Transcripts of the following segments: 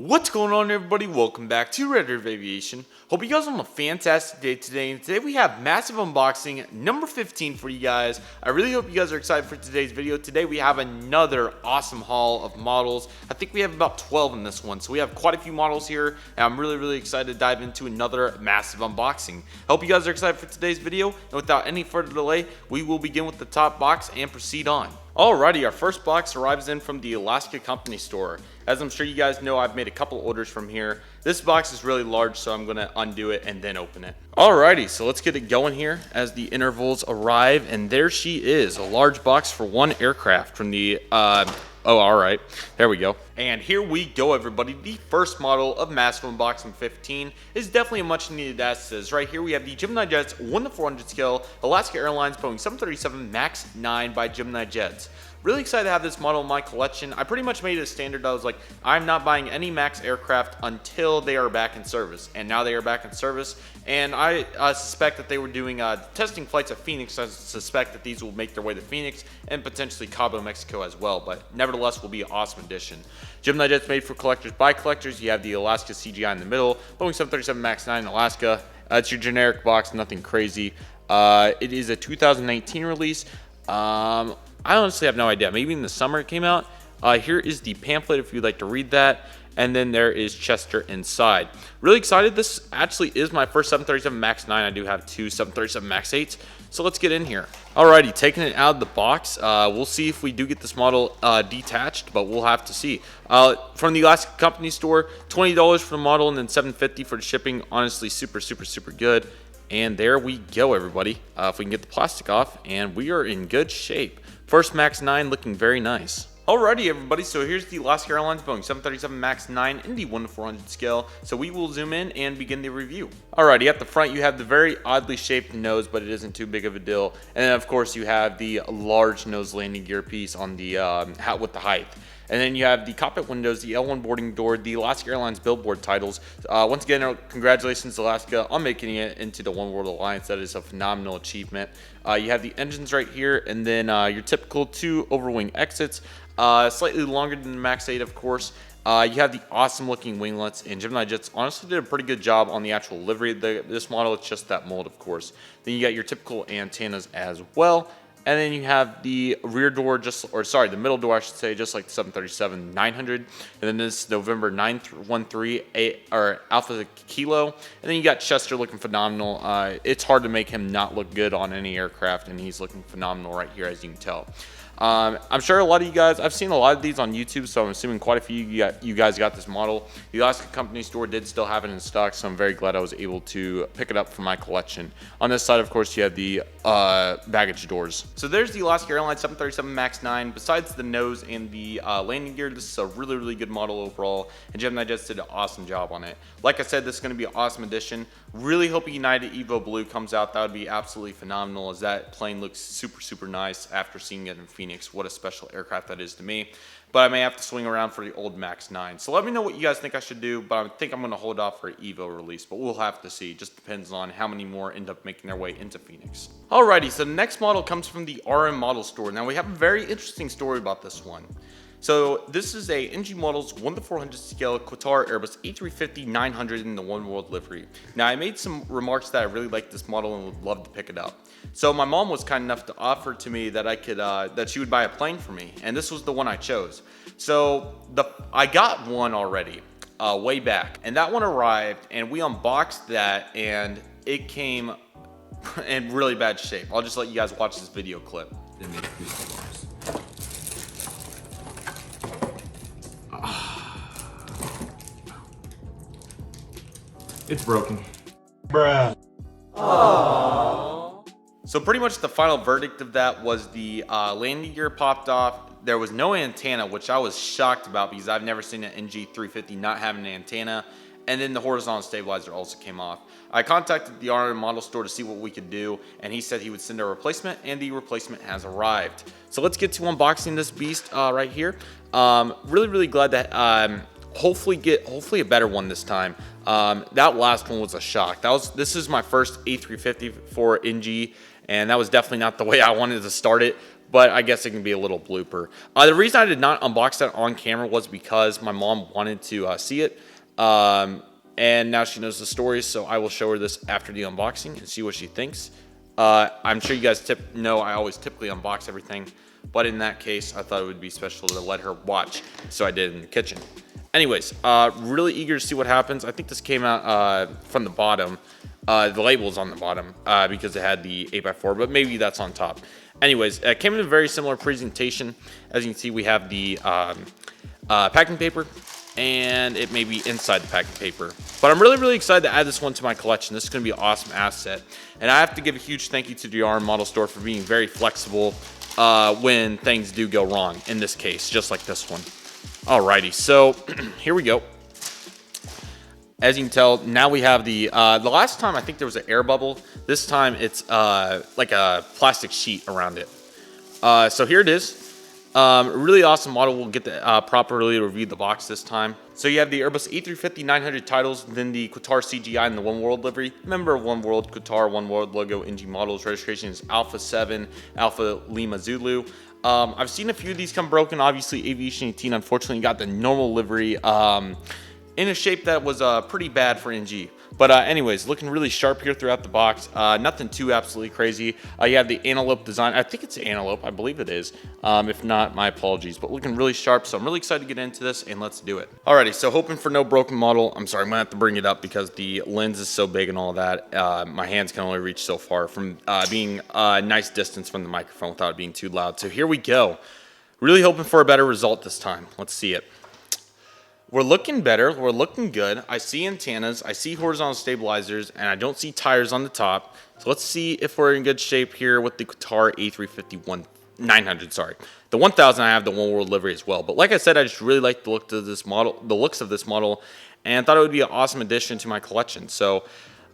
What's going on, everybody? Welcome back to Redriveraviation. Hope you guys are on a fantastic day today. And today we have massive unboxing number 15 for you guys. I really hope you guys are excited for today's video. Today we have another awesome haul of models. I think we have about 12 in this one, so we have quite a few models here, and I'm really excited to dive into another massive unboxing. I hope you guys are excited for today's video, and without any further delay, we will begin with the top box and proceed on. Alrighty, our first box arrives in from the Alaska company store. As I'm sure you guys know, I've made a couple orders from here. This box is really large, so I'm gonna undo it and then open it. Alrighty, so let's get it going here as the intervals arrive, and there she is, a large box for one aircraft from the oh, all right, there we go. And here we go, everybody. The first model of Massive Unboxing 15 is definitely a much needed asset. Right here we have the Gemini Jets 1:400 scale Alaska Airlines Boeing 737 MAX 9 by Gemini Jets. Really excited to have this model in my collection. I pretty much made it a standard. I was like, I'm not buying any MAX aircraft until they are back in service. And now they are back in service. And I suspect that they were doing testing flights at Phoenix. I suspect that these will make their way to Phoenix and potentially Cabo, Mexico as well. But nevertheless, will be an awesome addition. Gemini Jets made for collectors by collectors. You have the Alaska CGI in the middle. Boeing 737 MAX 9 Alaska. It's your generic box, nothing crazy. It is a 2019 release. I honestly have no idea. Maybe in the summer it came out. Here is the pamphlet if you'd like to read that. And then there is Chester inside. Really excited. This actually is my first 737 MAX 9. I do have two 737 MAX 8s. So let's get in here. Alrighty, taking it out of the box. We'll see if we do get this model detached, but we'll have to see. From the Alaska company store, $20 for the model and then $7.50 for the shipping. Honestly, super good. And there we go, everybody. If we can get the plastic off, and we are in good shape. First MAX 9 looking very nice. Alrighty, everybody, so here's the Alaska Airlines Boeing 737 MAX 9 in the 1:400 scale. So we will zoom in and begin the review. Alrighty, at the front you have the very oddly shaped nose, but it isn't too big of a deal. And then of course you have the large nose landing gear piece on the with the height. And then you have the cockpit windows, the L1 boarding door, the Alaska Airlines billboard titles. Once again, congratulations Alaska on making it into the Oneworld Alliance. That is a phenomenal achievement. You have the engines right here, and then your typical two overwing exits, slightly longer than the MAX 8, of course. You have the awesome looking winglets, and Gemini Jets honestly did a pretty good job on the actual livery of this model. It's just that mold, of course. Then you got your typical antennas as well. And then you have the rear door, the middle door, I should say, just like the 737-900. And then this November 913 Alpha Kilo. And then you got Chester looking phenomenal. It's hard to make him not look good on any aircraft, and he's looking phenomenal right here, as you can tell. I'm sure a lot of you guys, I've seen a lot of these on YouTube, so I'm assuming quite a few you guys got this model. The Alaska company store did still have it in stock, so I'm very glad I was able to pick it up for my collection. On this side, of course, you have the baggage doors. So there's the Alaska Airlines 737 MAX 9. Besides the nose and the landing gear, this is a really good model overall, and Gemini Jets did an awesome job on it. Like I said, this is going to be an awesome addition. Really hoping United Evo Blue comes out. That would be absolutely phenomenal, as that plane looks super nice after seeing it in Phoenix. What a special aircraft that is to me. But I may have to swing around for the old MAX 9. So let me know what you guys think I should do, but I think I'm going to hold off for an Evo release, but we'll have to see. It just depends on how many more end up making their way into Phoenix. Alrighty, so the next model comes from the RM Model Store. Now we have a very interesting story about this one. So this is a NG Models 1:400 scale Qatar Airbus A350-900 in the Oneworld livery. Now I made some remarks that I really like this model and would love to pick it up. So my mom was kind enough to offer to me that I could that she would buy a plane for me, and this was the one I chose. So I got one already way back, and that one arrived, and we unboxed that, and it came in really bad shape. I'll just let you guys watch this video clip. It's broken. Bruh. Aww. So pretty much the final verdict of that was the landing gear popped off. There was no antenna, which I was shocked about because I've never seen an NG 350 not having an antenna. And then the horizontal stabilizer also came off. I contacted the RM Model Store to see what we could do, and he said he would send a replacement, and the replacement has arrived. So let's get to unboxing this beast right here. Really glad that hopefully a better one this time. That last one was a shock. This is my first A350 for NG, and that was definitely not the way I wanted to start it. but I guess it can be a little blooper. The reason I did not unbox that on camera was because my mom wanted to see it. And now she knows the story, so I will show her this after the unboxing and see what she thinks. I'm sure you guys know I always typically unbox everything, but in that case, I thought it would be special to let her watch, so I did it in the kitchen. Anyways, really eager to see what happens. I think this came out from the bottom. The label's on the bottom because it had the 8x4, but maybe that's on top. Anyways, it came in a very similar presentation. As you can see, we have the packing paper, and it may be inside the packing paper. But I'm really excited to add this one to my collection. This is going to be an awesome asset. And I have to give a huge thank you to the R Model Store for being very flexible when things do go wrong, in this case, just like this one. Alrighty, so here we go. As you can tell, now we have the last time I think there was an air bubble. This time it's like a plastic sheet around it. So here it is. Really awesome model. We'll get the properly review the box this time. So you have the Airbus A350-900 titles, then the Qatar CGI and the Oneworld livery. Member of Oneworld, Qatar, Oneworld logo, NG models. Registration is Alpha 7, Alpha Lima Zulu. I've seen a few of these come broken. Obviously, Aviation 18 unfortunately got the normal livery in a shape that was pretty bad for NG. But anyways, looking really sharp here throughout the box. Nothing too absolutely crazy. You have the antelope design. I think it's an antelope. I believe it is. If not, my apologies. But looking really sharp, so I'm really excited to get into this, and let's do it. Alrighty, so hoping for no broken model. I'm sorry, I'm going to have to bring it up because the lens is so big and all that. My hands can only reach so far from being a nice distance from the microphone without it being too loud. So here we go. Really hoping for a better result this time. Let's see it. We're looking better. We're looking good. I see antennas. I see horizontal stabilizers, and I don't see tires on the top. So let's see if we're in good shape here with the Qatar A350-900. Sorry, the 1000. I have the Oneworld livery as well. But like I said, I just really like the look of this model, and thought it would be an awesome addition to my collection. So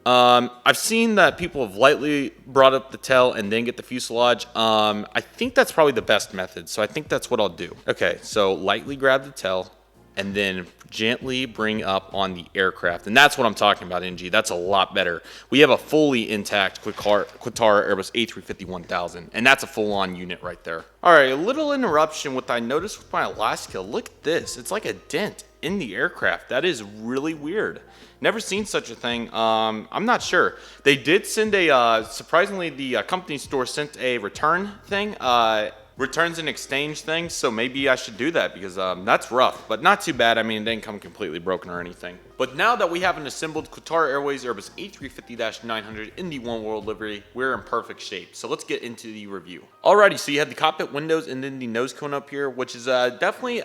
I've seen that people have lightly brought up the tail and then get the fuselage. I think that's probably the best method. So I think that's what I'll do. Okay, so lightly grab the tail, and then gently bring up on the aircraft. And that's what I'm talking about, NG. That's a lot better. We have a fully intact Qatar Airbus A350-1000, and that's a full-on unit right there. All right, a little interruption. What I noticed with my Alaska, look at this. It's like a dent in the aircraft. That is really weird. Never seen such a thing. I'm not sure. They did send a, surprisingly, the company store sent a return thing, returns and exchange thing, so maybe I should do that because that's rough, but not too bad. I mean, it didn't come completely broken or anything. But now that we have an assembled Qatar Airways Airbus A350-900 in the Oneworld livery, we're in perfect shape. So let's get into the review. Alrighty, so you have the cockpit windows and then the nose cone up here, which is definitely,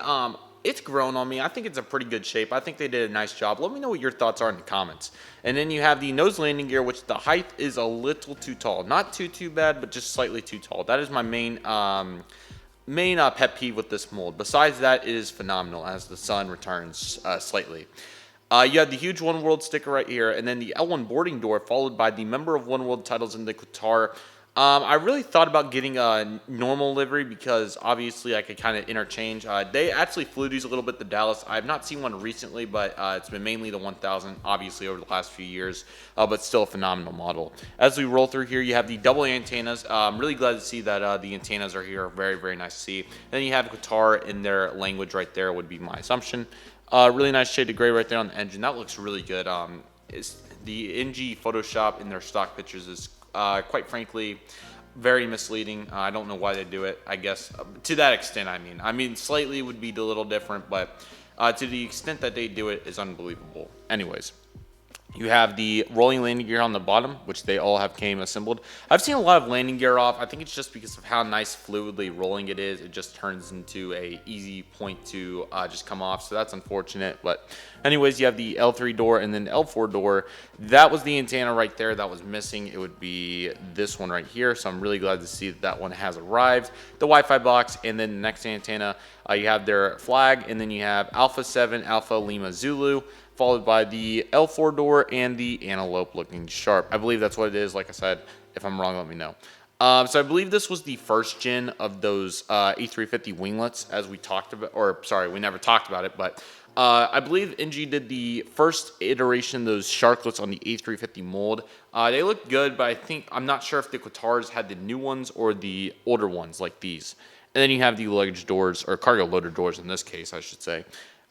it's grown on me. I think it's a pretty good shape. I think they did a nice job. Let me know what your thoughts are in the comments. And then you have the nose landing gear, which the height is a little too tall. Not too bad, but just slightly too tall. That is my main pet peeve with this mold. Besides that, it is phenomenal as the sun returns slightly. You have the huge Oneworld sticker right here, and then the L1 boarding door, followed by the member of Oneworld titles in the Qatar. I really thought about getting a normal livery because obviously I could kind of interchange. They actually flew these a little bit to Dallas. I have not seen one recently, but it's been mainly the 1000, obviously, over the last few years, but still a phenomenal model. As we roll through here, you have the double antennas. I'm really glad to see that the antennas are here. Very nice to see. Then you have Qatar in their language right there, would be my assumption. Really nice shade of gray right there on the engine. That looks really good. The NG Photoshop in their stock pictures is quite frankly very misleading. I don't know why they do it. I guess to that extent, I mean slightly would be a little different, but to the extent that they do it is unbelievable. Anyways, you have the rolling landing gear on the bottom, which they all have came assembled. I've seen a lot of landing gear off. I think it's just because of how nice fluidly rolling it is. It just turns into a easy point to just come off, so that's unfortunate. But anyways, you have the L3 door and then the L4 door. That was the antenna right there that was missing. It would be this one right here, so I'm really glad to see that that one has arrived. The Wi-Fi box, and then the next antenna, you have their flag, and then you have Alpha 7, Alpha Lima Zulu, followed by the L4 door and the antelope looking sharp. I believe that's what it is. Like I said, if I'm wrong, let me know. So I believe this was the first gen of those E350 winglets, as we talked about, or sorry, we never talked about it, but I believe NG did the first iteration of those sharklets on the A350 mold. They look good, but I'm not sure if the Qatars had the new ones or the older ones like these. And then you have the luggage doors, or cargo loader doors in this case, I should say,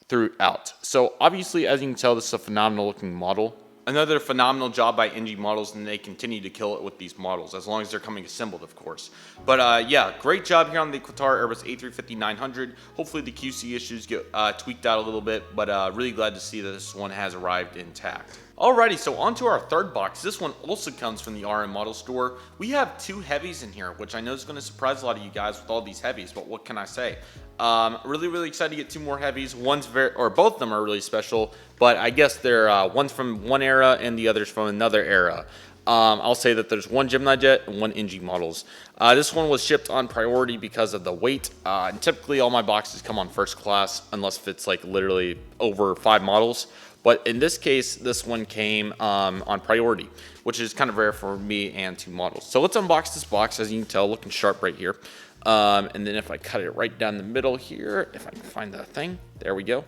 throughout. So obviously, as you can tell, this is a phenomenal looking model. Another phenomenal job by NG Models, and they continue to kill it with these models, as long as they're coming assembled, of course. But yeah, great job here on the Qatar Airbus A350-900. Hopefully the QC issues get tweaked out a little bit, but really glad to see that this one has arrived intact. Alrighty, so on to our third box. This one also comes from the RM Model Store. We have two Heavies in here, which I know is going to surprise a lot of you guys with all these Heavies, but what can I say? Really excited to get two more Heavies. Both of them are really special, but I guess they're one's from one era and the other's from another era. I'll say that there's one Gemini jet and one NG models. This one was shipped on priority because of the weight. And typically all my boxes come on first class unless if it's like literally over 5 models. But in this case, this one came on priority, which is kind of rare for me and 2 models. So let's unbox this box. As you can tell, looking sharp right here. And then if I cut it right down the middle here, if I can find that thing, there we go.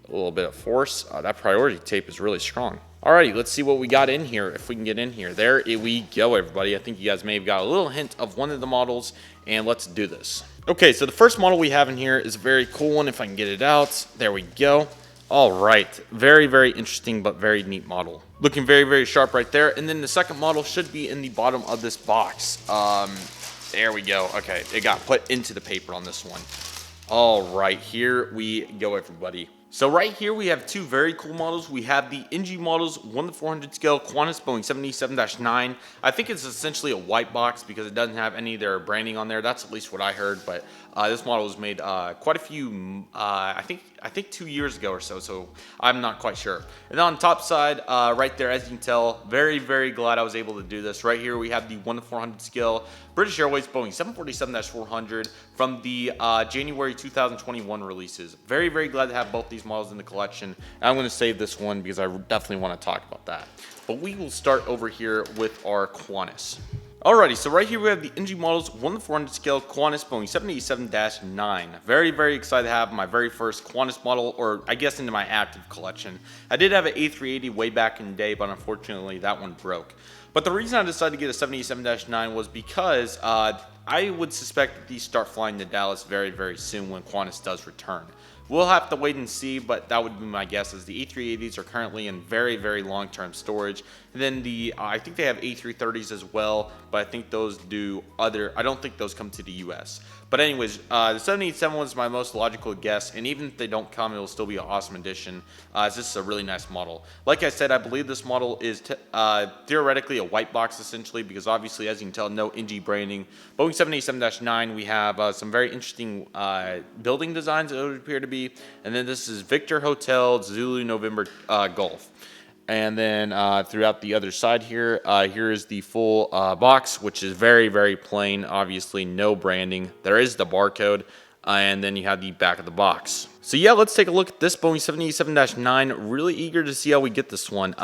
A little bit of force. That priority tape is really strong. Alrighty, let's see what we got in here, if we can get in here. There we go, everybody. I think you guys may have got a little hint of one of the models, and let's do this. Okay, so the first model we have in here is a very cool one, if I can get it out. There we go. All right, very interesting but very neat model. Looking very sharp right there. And then the second model should be in the bottom of this box. There we go. Okay, it got put into the paper on this one. All right, here we go, everybody. So right here we have two very cool models. We have the NG models 1/400 scale Qantas Boeing 787-9. I think it's essentially a white box because it doesn't have any of their branding on there. That's at least what I heard. But this model was made quite a few, I think 2 years ago or so. So I'm not quite sure. And then on the top side, right there, as you can tell, very glad I was able to do this. Right here we have the 1/400 scale British Airways Boeing 747-400 from the January 2021 releases. Very glad to have both these models in the collection. And I'm going to save this one because I definitely want to talk about that. But we will start over here with our Qantas. Alrighty, so right here we have the NG models 1/400 scale Qantas Boeing 787-9. Very excited to have my very first Qantas model, or I guess into my active collection. I did have an A380 way back in the day, but unfortunately that one broke. But the reason I decided to get a 787-9 was because I would suspect that these start flying to Dallas very soon when Qantas does return. We'll have to wait and see, but that would be my guess, as the A380s are currently in very long-term storage. And then I think they have A330s as well, but I think those I don't think those come to the US. But anyways, the 787 was my most logical guess, and even if they don't come, it'll still be an awesome addition, as this is a really nice model. Like I said, I believe this model is theoretically a white box, essentially, because obviously, as you can tell, no NG branding. Boeing 787-9, we have some very interesting building designs, it would appear to be. And then this is Victor Hotel Zulu November Golf. And then throughout the other side here, here is the full box, which is very plain. Obviously, no branding. There is the barcode, and then you have the back of the box. So yeah, let's take a look at this Boeing 787-9. Really eager to see how we get this one.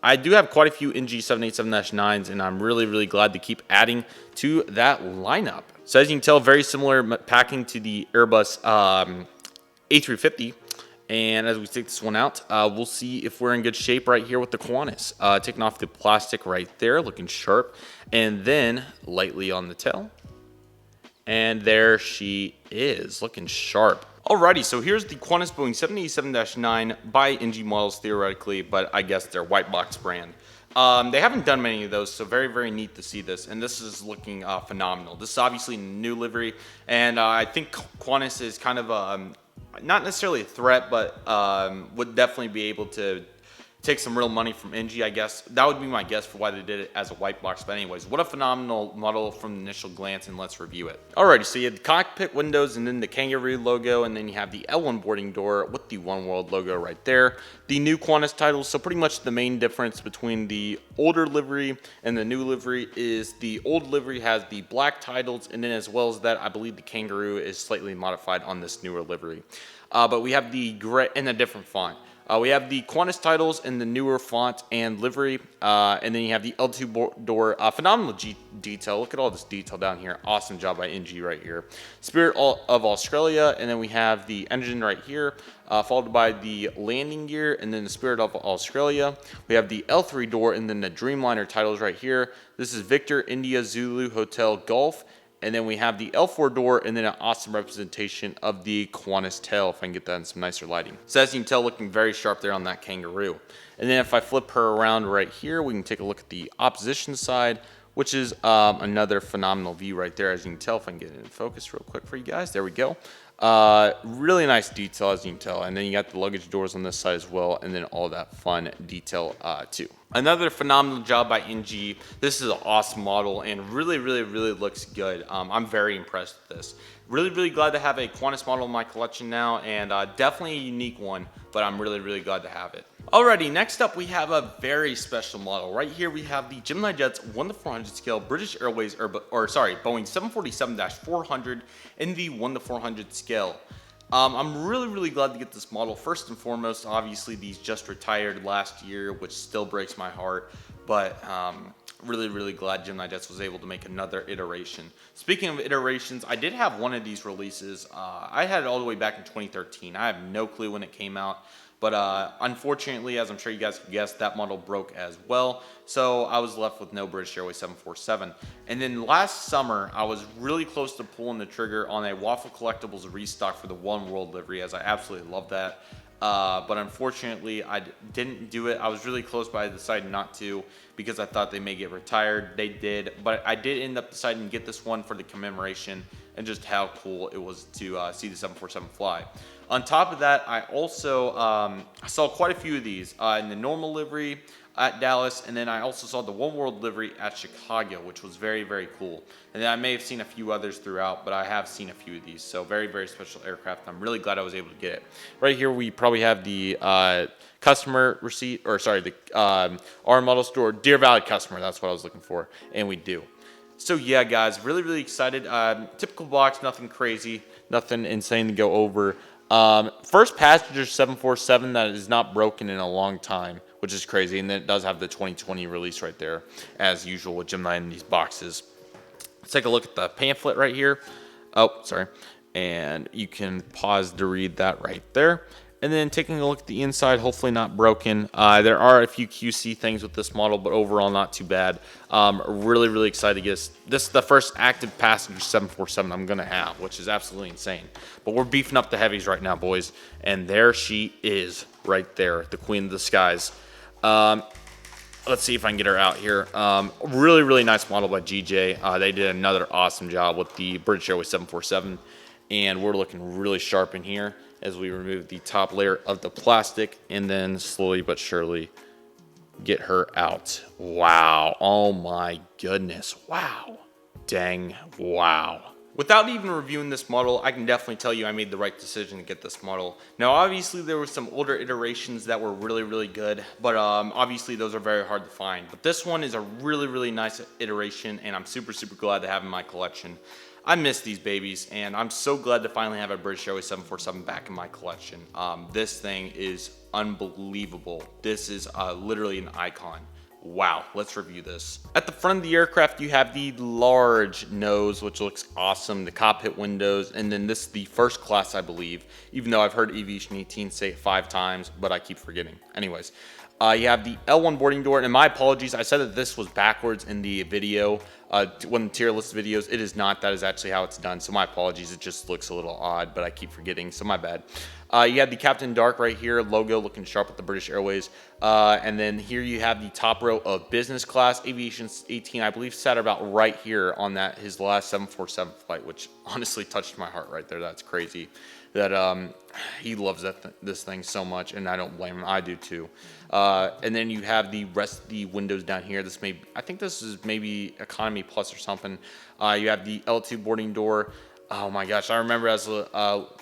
I do have quite a few NG 787-9s, and I'm really glad to keep adding to that lineup. So as you can tell, very similar packing to the Airbus A350. And as we take this one out, we'll see if we're in good shape right here with the Qantas. Taking off the plastic right there, looking sharp. And then lightly on the tail. And there she is, looking sharp. Alrighty, so here's the Qantas Boeing 787-9 by NG models theoretically, but I guess they're white box brand. They haven't done many of those, so very neat to see this, and this is looking phenomenal. This is obviously new livery, and I think Qantas is kind of not necessarily a threat, but would definitely be able to take some real money from NG, I guess. That would be my guess for why they did it as a white box. But anyways, what a phenomenal model from the initial glance, and let's review it. Alrighty, so you have the cockpit windows and then the kangaroo logo, and then you have the L1 boarding door with the Oneworld logo right there. The new Qantas titles, so pretty much the main difference between the older livery and the new livery is the old livery has the black titles, and then as well as that, I believe the kangaroo is slightly modified on this newer livery. But we have the gray in a different font. We have the Qantas titles in the newer font and livery, and then you have the L2 door, phenomenal detail. Look at all this detail down here. Awesome job by NG right here. Spirit of Australia, and then we have the engine right here, followed by the landing gear, and then the Spirit of Australia. We have the L3 door, and then the Dreamliner titles right here. This is Victor, India, Zulu, Hotel, Golf. And then we have the L4 door, and then an awesome representation of the Qantas tail, if I can get that in some nicer lighting. So as you can tell, looking very sharp there on that kangaroo. And then if I flip her around right here, we can take a look at the opposition side, which is another phenomenal view right there. As you can tell, if I can get it in focus real quick for you guys. There we go. Really nice detail, as you can tell. And then you got the luggage doors on this side as well, and then all that fun detail too. Another phenomenal job by NG. This is an awesome model and really looks good. I'm very impressed with this. Really glad to have a Qantas model in my collection now, and definitely a unique one, but I'm really glad to have it. Alrighty, next up we have a very special model. Right here we have the Gemini Jets 1:400 scale British Airways, Boeing 747-400 in the 1:400 scale. I'm really glad to get this model. First and foremost, obviously these just retired last year, which still breaks my heart, but really glad Gemini Jets was able to make another iteration. Speaking of iterations, I did have one of these releases. I had it all the way back in 2013. I have no clue when it came out. But unfortunately, as I'm sure you guys can guess, that model broke as well. So I was left with no British Airways 747. And then last summer, I was really close to pulling the trigger on a Waffle Collectibles restock for the Oneworld livery, as I absolutely love that. But unfortunately, I didn't do it. I was really close, but I decided not to because I thought they may get retired. They did, but I did end up deciding to get this one for the commemoration and just how cool it was to see the 747 fly. On top of that, I also I saw quite a few of these in the normal livery at Dallas, and then I also saw the Oneworld livery at Chicago, which was very cool. And then I may have seen a few others throughout, but I have seen a few of these. So very special aircraft. I'm really glad I was able to get it. Right here, we probably have the customer receipt, or sorry, the our model store, Deer Valley customer. That's what I was looking for, and we do. So yeah, guys, really excited. Typical box, nothing crazy, nothing insane to go over. First passenger 747 that is not broken in a long time, which is crazy. And then it does have the 2020 release right there, as usual with Gemini in these boxes. Let's take a look at the pamphlet right here. Oh, sorry. And you can pause to read that right there. And then taking a look at the inside, hopefully not broken. There are a few QC things with this model, but overall not too bad. Really excited to get this. This is the first active passenger 747 I'm going to have, which is absolutely insane. But we're beefing up the heavies right now, boys. And there she is right there, the queen of the skies. Let's see if I can get her out here. Really nice model by GJ. They did another awesome job with the British Airways 747. And we're looking really sharp in here as we remove the top layer of the plastic and then slowly but surely get her out. Wow. Oh my goodness. Wow. Dang. Wow. Without even reviewing this model, I can definitely tell you I made the right decision to get this model. Now, obviously, there were some older iterations that were really good, but obviously those are very hard to find. But this one is a really nice iteration, and I'm super glad to have in my collection. I miss these babies, and I'm so glad to finally have a British Airways 747 back in my collection. This thing is unbelievable. This is literally an icon. Wow, let's review this. At the front of the aircraft, you have the large nose, which looks awesome, the cockpit windows, and then this is the first class, I believe, even though I've heard Aviation 18 say it 5 times, but I keep forgetting. Anyways, you have the L1 boarding door, and my apologies, I said that this was backwards in the video, one of the tier list videos. It is not. That is actually how it's done, so my apologies. It just looks a little odd, but I keep forgetting, so my bad. You have the Captain Dark right here, logo looking sharp with the British Airways. And then here you have the top row of business class. Aviation 18, I believe, sat about right here on that his last 747 flight, which honestly touched my heart right there. That's crazy that he loves this thing so much, and I don't blame him. I do too. And then you have the rest of the windows down here. I think this is maybe Economy Plus or something. You have the L2 boarding door. Oh my gosh, I remember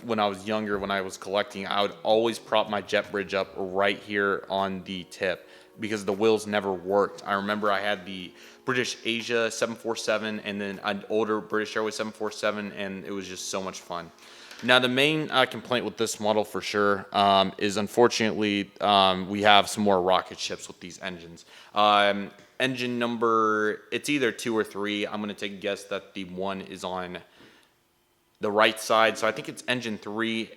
when I was younger, when I was collecting, I would always prop my jet bridge up right here on the tip because the wheels never worked. I remember I had the British Asia 747 and then an older British Airways 747, and it was just so much fun. Now, the main complaint with this model for sure is unfortunately we have some more rocket ships with these engines. Engine number, it's either 2 or 3. I'm going to take a guess that the 1 is on the right side. So I think it's engine 3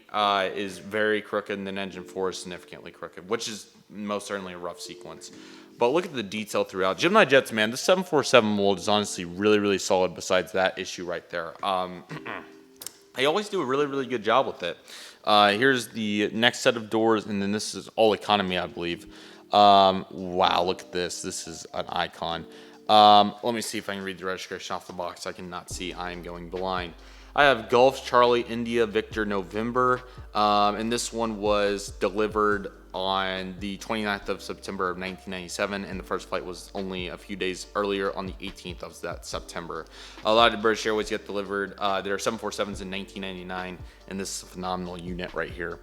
is very crooked, and then engine 4 is significantly crooked, which is most certainly a rough sequence. But look at the detail throughout. Gemini jets, man, the 747 mold is honestly really, really solid besides that issue right there. They always do a really, really good job with it. Here's the next set of doors, and then this is all economy, I believe. Wow, look at this. This is an icon. Let me see if I can read the registration off the box. I cannot see. I am going blind. I have Gulf, Charlie, India, Victor, November. And this one was delivered on the 29th of September of 1997, and the first flight was only a few days earlier on the 18th of that September. A lot of British Airways get delivered. There are 747s in 1999, and this is a phenomenal unit right here.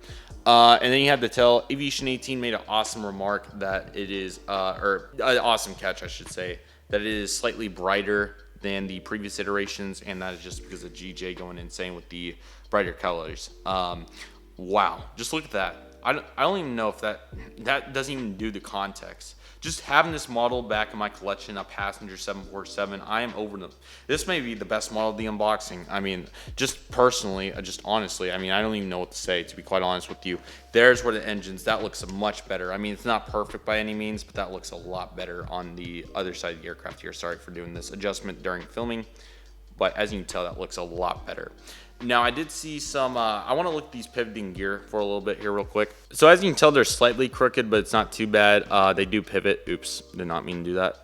And then you have to tell, Aviation 18 made an awesome remark that it is, or an awesome catch, I should say, that it is slightly brighter than the previous iterations, and that is just because of GJ going insane with the brighter colors. Wow, just look at that. I don't even know if that doesn't even do the context. Just having this model back in my collection, a passenger 747, I am over them. This may be the best model of the unboxing. I mean, just personally, just honestly, I mean, I don't even know what to say, to be quite honest with you. There's where the engines, that looks much better. I mean, it's not perfect by any means, but that looks a lot better on the other side of the aircraft here. Sorry for doing this adjustment during filming, but as you can tell, that looks a lot better. Now, I did see some, I want to look at these pivoting gear for a little bit here real quick. So as you can tell, they're slightly crooked, but it's not too bad. They do pivot. Oops, did not mean to do that.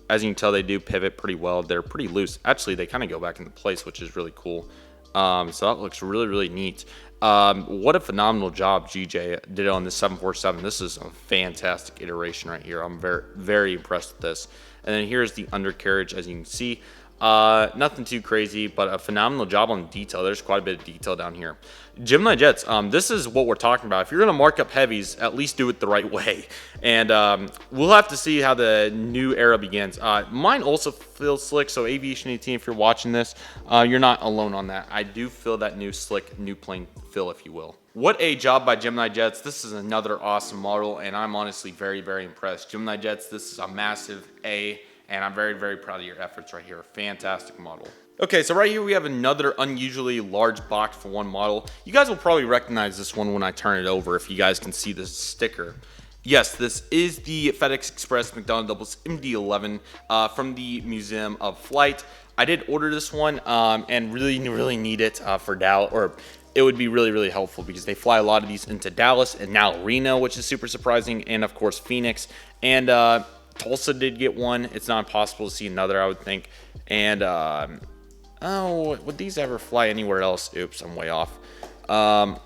As you can tell, they do pivot pretty well. They're pretty loose. Actually, they kind of go back into place, which is really cool. So that looks really, really neat. What a phenomenal job GJ did on this 747. This is a fantastic iteration right here. I'm very, very impressed with this. And then here's the undercarriage, as you can see. Nothing too crazy, but a phenomenal job on detail. There's quite a bit of detail down here. Gemini jets, this is what we're talking about. If you're going to mark up heavies, at least do it the right way. And we'll have to see how the new era begins. Mine also feels slick, so Aviation 18, if you're watching this, you're not alone on that. I do feel that new slick, new plane feel, if you will. What a job by Gemini Jets. This is another awesome model, and I'm honestly very, very impressed. Gemini Jets, this is a massive A. And I'm very, very proud of your efforts right here. Fantastic model. Okay, so right here we have another unusually large box for one model. You guys will probably recognize this one when I turn it over if you guys can see this sticker. Yes, this is the FedEx Express McDonnell MD-11 from the Museum of Flight. I did order this one and really need it for Dallas, or it would be really, really helpful because they fly a lot of these into Dallas and now Reno, which is super surprising, and of course Phoenix. And Tulsa did get one. It's not impossible to see another, I would think. And, oh, would these ever fly anywhere else? Oops, I'm way off. I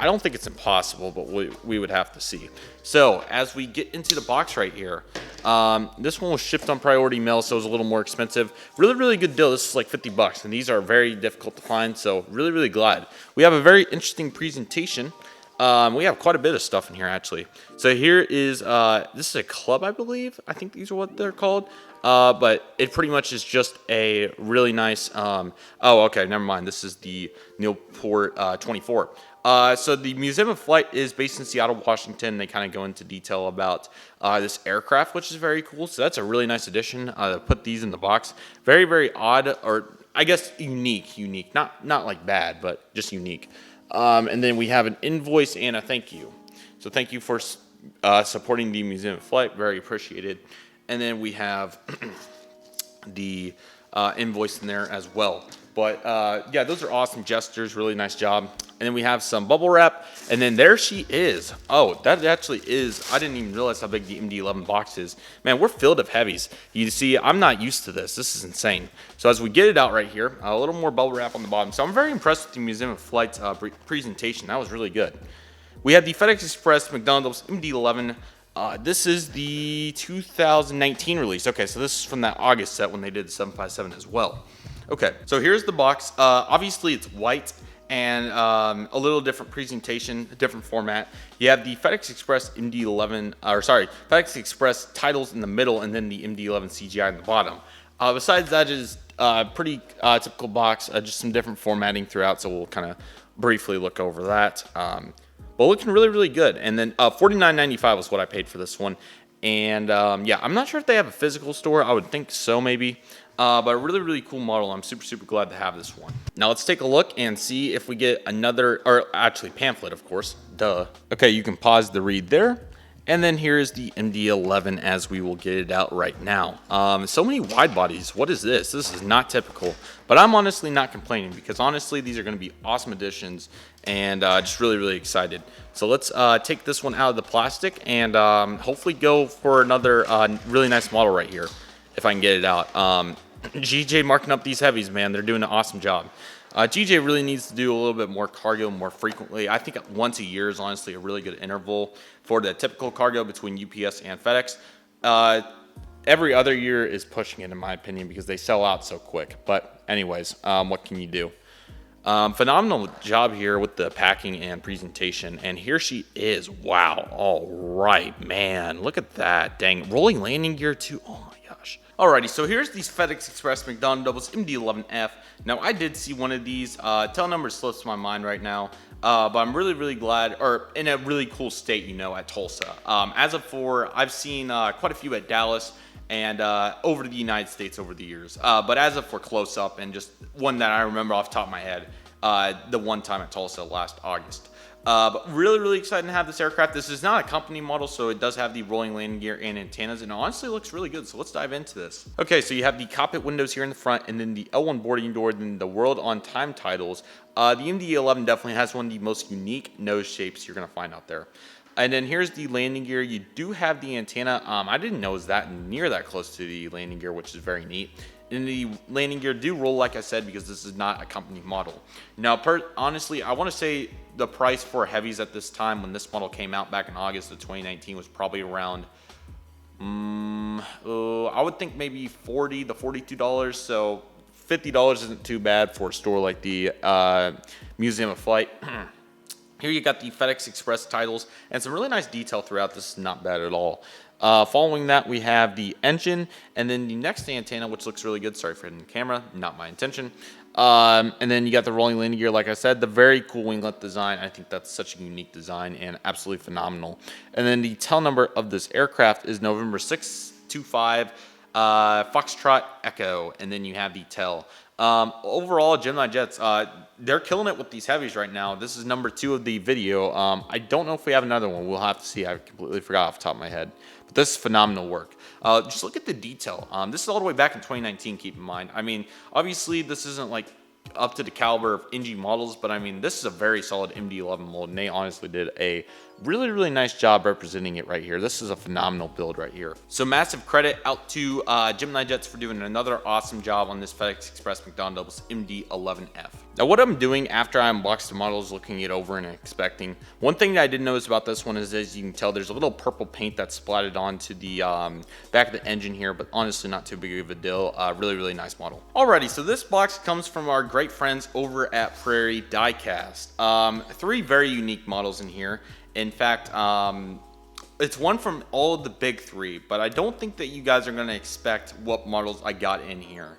don't think it's impossible, but we would have to see. So, as we get into the box right here, this one was shipped on priority mail, so it was a little more expensive. Really, really good deal. This is like $50, and these are very difficult to find, so really, really glad. We have a very interesting presentation. We have quite a bit of stuff in here, actually. So here is, this is a club, I believe. I think these are what they're called. But it pretty much is just a really nice, oh, okay, never mind. This is the Newport 24. So the Museum of Flight is based in Seattle, Washington. They kind of go into detail about this aircraft, which is very cool. So that's a really nice addition. Put these in the box. Very, very odd, or I guess unique. Not like bad, but just unique. And then we have an invoice and a thank you. So thank you for supporting the Museum of Flight. Very appreciated. And then we have the invoice in there as well. But yeah, those are awesome gestures. Really nice job. And then we have some bubble wrap. And then there she is. Oh, that actually is. I didn't even realize how big the MD-11 box is. Man, we're filled of heavies. You see, I'm not used to this. This is insane. So as we get it out right here, a little more bubble wrap on the bottom. So I'm very impressed with the Museum of Flight's presentation. That was really good. We have the FedEx Express McDonnell MD-11. This is the 2019 release. Okay, so this is from that August set when they did the 757 as well. Okay, so here's the box. Obviously, it's white and a little different presentation, a different format. You have the FedEx Express MD-11, FedEx Express titles in the middle, and then the MD-11 CGI in the bottom. Besides that, is pretty typical box, just some different formatting throughout, so we'll kind of briefly look over that. But looking really, really good. And then $49.95 was what I paid for this one. And yeah, I'm not sure if they have a physical store. I would think so, maybe. But a really, really cool model. I'm super, super glad to have this one. Now let's take a look and see if we get another, or actually pamphlet, of course. Duh. Okay, you can pause the read there. And then here's the MD-11 as we will get it out right now. So many wide bodies. What is this? This is not typical. But I'm honestly not complaining because honestly, these are going to be awesome additions and just really, really excited. So let's take this one out of the plastic and hopefully go for another really nice model right here if I can get it out. GJ marking up these heavies, man. They're doing an awesome job. GJ really needs to do a little bit more cargo more frequently. I think once a year is honestly a really good interval for the typical cargo between UPS and FedEx. Every other year is pushing it, in my opinion, because they sell out so quick. But anyways, what can you do? Phenomenal job here with the packing and presentation. And here she is. Wow. All right, man. Look at that. Dang. Rolling landing gear, too. Oh, my gosh. Alrighty, so here's these FedEx Express McDonnell MD-11F. Now, I did see one of these. Tail number slips my mind right now. But I'm really, really glad, or in a really cool state, you know, at Tulsa. As of I've seen quite a few at Dallas and over to the United States over the years. But as of for close up and just one that I remember off the top of my head, the one time at Tulsa last August. But really, really excited to have this aircraft. This is not a company model, so it does have the rolling landing gear and antennas, and it honestly looks really good, so let's dive into this. Okay, so you have the cockpit windows here in the front, and then the L1 boarding door, then the World on Time titles. The MD-11 definitely has one of the most unique nose shapes you're going to find out there. And then here's the landing gear. You do have the antenna. I didn't know it was that near that close to the landing gear, which is very neat. And the landing gear do roll, like I said, because this is not a company model. Now, honestly, I want to say the price for heavies at this time when this model came out back in August of 2019 was probably around, I would think maybe $40 to $42. So $50 isn't too bad for a store like the Museum of Flight. Here you got the FedEx Express titles and some really nice detail throughout. This is not bad at all. Following that, we have the engine and then the next antenna, which looks really good. Sorry for hitting the camera, not my intention. And then you got the rolling landing gear, like I said, the very cool winglet design. I think that's such a unique design and absolutely phenomenal. And then the tail number of this aircraft is November 625 Foxtrot Echo, and then you have the tail. Overall, Gemini jets, they're killing it with these heavies right now. This is number 2 of the video. I don't know if we have another one. We'll have to see. I completely forgot off the top of my head. But this is phenomenal work. Just look at the detail. This is all the way back in 2019, keep in mind. I mean, obviously, this isn't like up to the caliber of NG models, but I mean, this is a very solid MD-11 mold, and they honestly did a really, really nice job representing it right here. This is a phenomenal build right here. So massive credit out to Gemini Jets for doing another awesome job on this FedEx Express McDonnell MD-11F. Now, what I'm doing after I unbox the model is looking it over and inspecting. One thing that I did notice about this one is, as you can tell, there's a little purple paint that's splatted onto the back of the engine here, but honestly not too big of a deal. Really, really nice model. Alrighty, so this box comes from our great friends over at Prairie Diecast. 3 very unique models in here. In fact, it's one from all of the big 3, but I don't think that you guys are going to expect what models I got in here.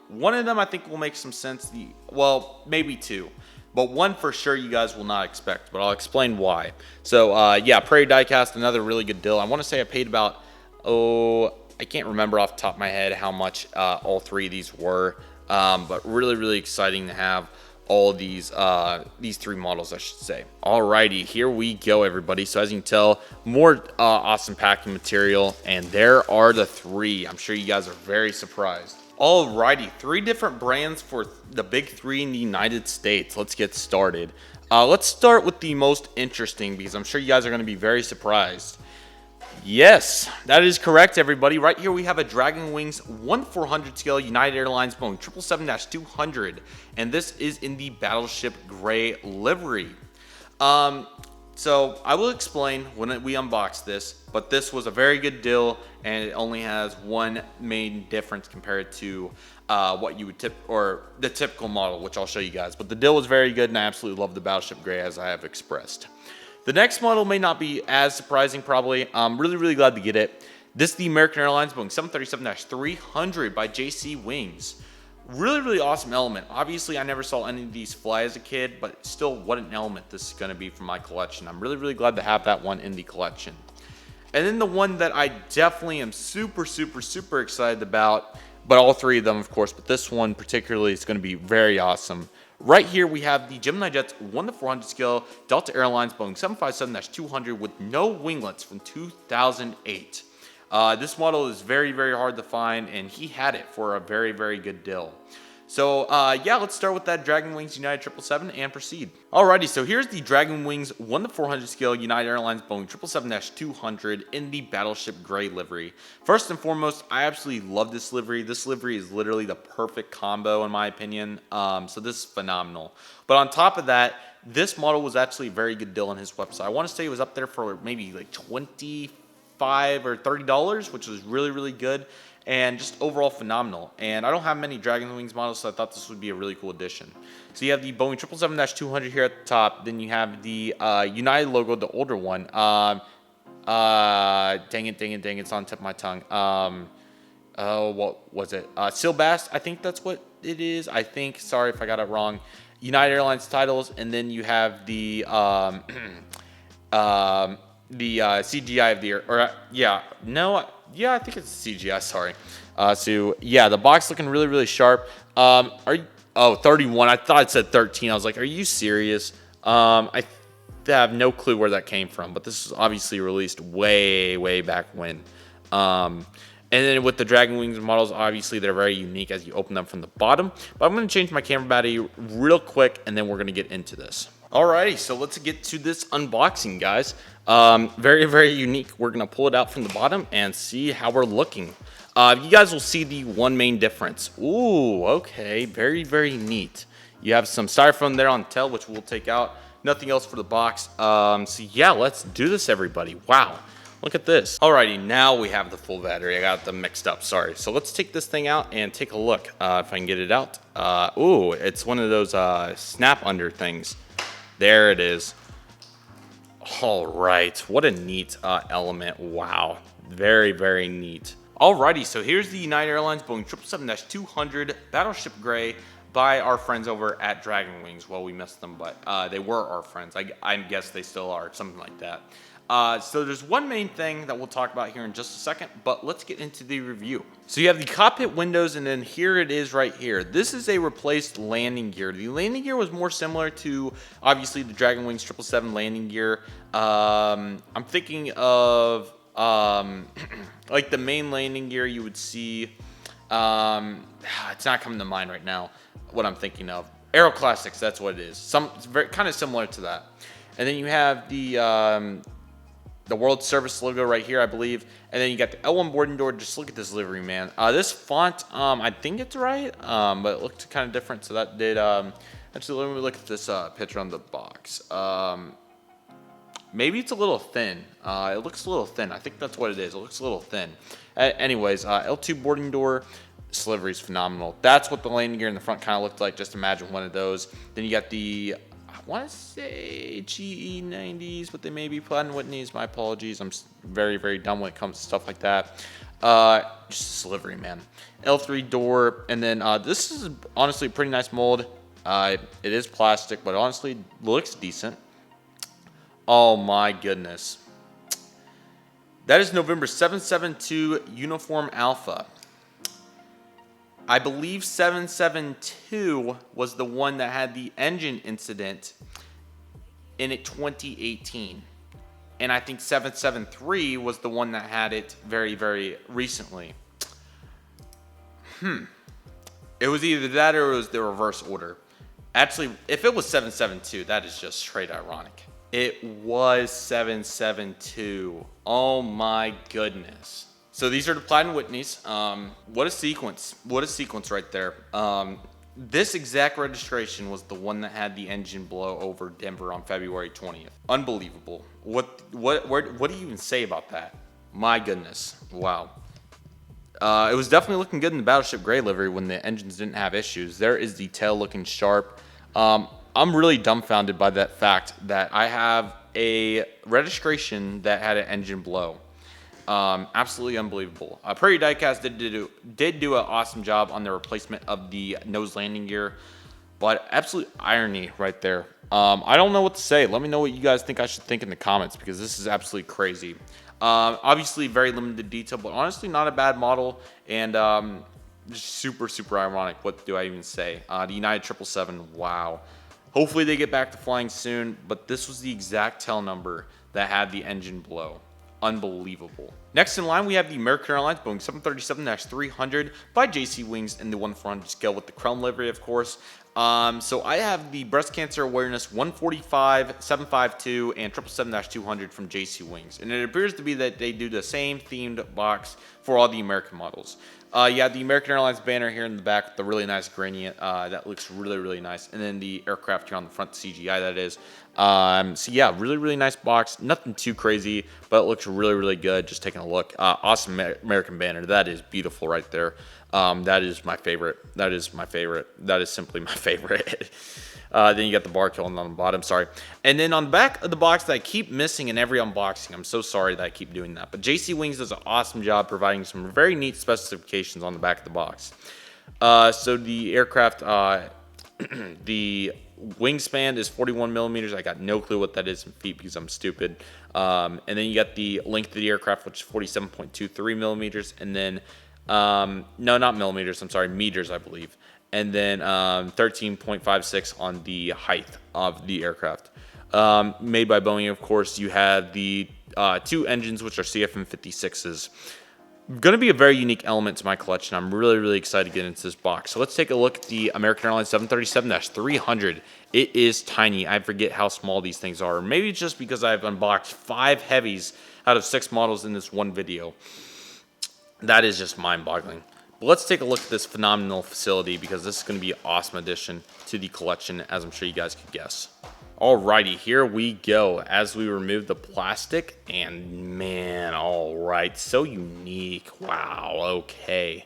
One of them I think will make some sense. Well, maybe 2. But one for sure you guys will not expect, but I'll explain why. So, yeah, Prairie Diecast, another really good deal. I want to say I paid about, I can't remember off the top of my head how much all 3 of these were. But really, really exciting to have all of these 3 models, I should say. Alrighty, here we go, everybody. So as you can tell, more awesome packing material, and there are the 3. I'm sure you guys are very surprised. Alrighty, 3 different brands for the big 3 in the United States. Let's get started. Let's start with the most interesting, because I'm sure you guys are going to be very surprised. Yes, that is correct, everybody. Right here we have a Dragon Wings 1/400 scale United Airlines Boeing 777-200, and this is in the Battleship gray livery. So I will explain when we unbox this, but this was a very good deal, and it only has one main difference compared to what you would the typical model, which I'll show you guys. But the deal was very good, and I absolutely love the Battleship gray, as I have expressed. The next model may not be as surprising, probably. I'm really, really glad to get it. This is the American Airlines Boeing 737-300 by JC Wings. Really, really awesome element. Obviously, I never saw any of these fly as a kid, but still, what an element this is going to be for my collection. I'm really, really glad to have that one in the collection. And then the one that I definitely am super, super, super excited about, but all three of them, of course, but this one particularly is going to be very awesome. Right here, we have the Gemini Jets 1-400 scale Delta Airlines Boeing 757-200 with no winglets from 2008. This model is very, very hard to find, and he had it for a very, very good deal. So, yeah, let's start with that Dragon Wings United 777 and proceed. Alrighty, so here's the Dragon Wings 1-400 scale United Airlines Boeing 777-200 in the Battleship Gray livery. First and foremost, I absolutely love this livery. This livery is literally the perfect combo in my opinion, so this is phenomenal. But on top of that, this model was actually a very good deal on his website. I want to say it was up there for maybe like $25 or $30, which was really, really good. And just overall phenomenal. And I don't have many Dragon Wings models, so I thought this would be a really cool addition. So you have the Boeing 777-200 here at the top. Then you have the United logo, the older one. Dang it, it's on the tip of my tongue. Oh, what was it? Sealbast, I think that's what it is. I think, sorry if I got it wrong. United Airlines titles, and then you have the CGI of the year, or yeah, I think it's CGI, sorry. So yeah, the box looking really, really sharp. 31, I thought it said 13. I was like, are you serious? I have no clue where that came from, but this was obviously released way, way back when. And then with the Dragon Wings models, obviously they're very unique as you open them from the bottom. But I'm going to change my camera battery real quick, and then we're going to get into this. Alrighty, so let's get to this unboxing, guys. Very, very unique. We're going to pull it out from the bottom and see how we're looking. You guys will see the one main difference. Ooh, okay, very, very neat. You have some styrofoam there on the tail, which we'll take out. Nothing else for the box. So yeah, let's do this, everybody. Wow, look at this. Alrighty, now we have the full battery. I got them mixed up, sorry. So let's take this thing out and take a look, if I can get it out. Ooh, it's one of those snap under things. There it is. All right, what a neat element. Wow, very, very neat. Alrighty, so here's the United Airlines Boeing 777-200 Battleship Gray by our friends over at Dragon Wings. Well, we missed them, but they were our friends. I guess they still are, something like that. So there's one main thing that we'll talk about here in just a second, but let's get into the review. So you have the cockpit windows, and then here it is right here. This is a replaced landing gear. The landing gear was more similar to, obviously, the Dragon Wings 777 landing gear. I'm thinking of, like the main landing gear you would see. It's not coming to mind right now what I'm thinking of. Aero Classics, that's what it is. It's very, kind of similar to that. And then you have the World Service logo right here, I believe. And then you got the L1 boarding door. Just look at this livery, man. This font, I think it's right, but it looked kind of different. So that did, actually, let me look at this picture on the box. Maybe it's a little thin. It looks a little thin. I think that's what it is. It looks a little thin. Anyways, L2 boarding door. This livery is phenomenal. That's what the landing gear in the front kind of looked like. Just imagine one of those. Then you got the, I want to say GE90s, but they may be Platinum Whitneys. My apologies. I'm very, very dumb when it comes to stuff like that. Just this livery, man. L3 door. And then this is honestly a pretty nice mold. It is plastic, but honestly looks decent. Oh my goodness. That is November 772 Uniform Alpha. I believe 772 was the one that had the engine incident in it 2018. And I think 773 was the one that had it very, very recently. It was either that or it was the reverse order. Actually, if it was 772, that is just straight ironic. It was 772. Oh my goodness. So these are the Platinum Whitneys. What a sequence. What a sequence right there. This exact registration was the one that had the engine blow over Denver on February 20th. Unbelievable. What do you even say about that? My goodness. Wow. It was definitely looking good in the Battleship Gray livery when the engines didn't have issues. There is the tail looking sharp. I'm really dumbfounded by that fact that I have a registration that had an engine blow. Absolutely unbelievable. Prairie Diecast did do an awesome job on the replacement of the nose landing gear, but absolute irony right there. I don't know what to say. Let me know what you guys think I should think in the comments, because this is absolutely crazy. Obviously very limited detail, but honestly not a bad model, and just super ironic. What do I even say? The United 777, wow. Hopefully they get back to flying soon, but this was the exact tail number that had the engine blow. Unbelievable. Next in line, we have the American Airlines Boeing 737-300 by JC Wings in the 1/400 scale with the crown livery, of course. So I have the Breast Cancer Awareness 145, 752, and 777-200 from JC Wings. And it appears to be that they do the same themed box for all the American models. Yeah, the American Airlines banner here in the back with the really nice gradient. That looks really nice. And then the aircraft here on the front, CGI that is. So yeah, really nice box. Nothing too crazy, but it looks really good. Just taking a look. Awesome American banner. That is beautiful right there. That is my favorite. That is my favorite. That is simply my favorite. Then you got the bar killing on the bottom, sorry. And then on the back of the box that I keep missing in every unboxing, I'm so sorry that I keep doing that, but JC Wings does an awesome job providing some very neat specifications on the back of the box. So the aircraft, the wingspan is 41 millimeters. I got no clue what that is in feet because I'm stupid. And then you got the length of the aircraft, which is 47.23 millimeters. And then, no, not millimeters, I'm sorry, meters, I believe. And then 13.56 on the height of the aircraft. Made by Boeing, of course. You have the two engines, which are CFM56s. Going to be a very unique element to my collection. I'm really excited to get into this box. So let's take a look at the American Airlines 737-300. It is tiny. I forget how small these things are. Maybe it's just because I've unboxed 5 Heavies out of 6 models in this one video. That is just mind-boggling. Let's take a look at this phenomenal facility, because this is going to be an awesome addition to the collection, as I'm sure you guys could guess. Alrighty, here we go as we remove the plastic, and man, alright, so unique. Wow, okay.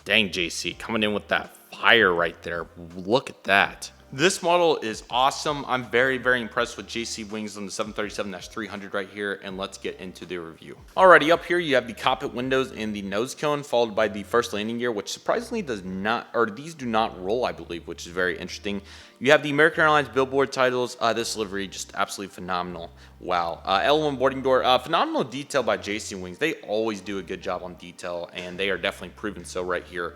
Dang, JC, coming in with that fire right there. Look at that. This model is awesome. I'm very impressed with JC Wings on the 737-300 right here, and let's get into the review. Alrighty, up here you have the cockpit windows and the nose cone, followed by the first landing gear, which surprisingly does not, or these do not roll, I believe, which is very interesting. You have the American Airlines billboard titles. This livery just absolutely phenomenal. Wow. L1 boarding door, phenomenal detail by JC Wings. They always do a good job on detail, and they are definitely proven so right here.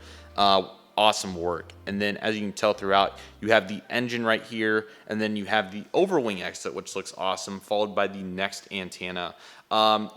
Awesome work. And then, as you can tell throughout, you have the engine right here, and then you have the overwing exit, which looks awesome, followed by the next antenna.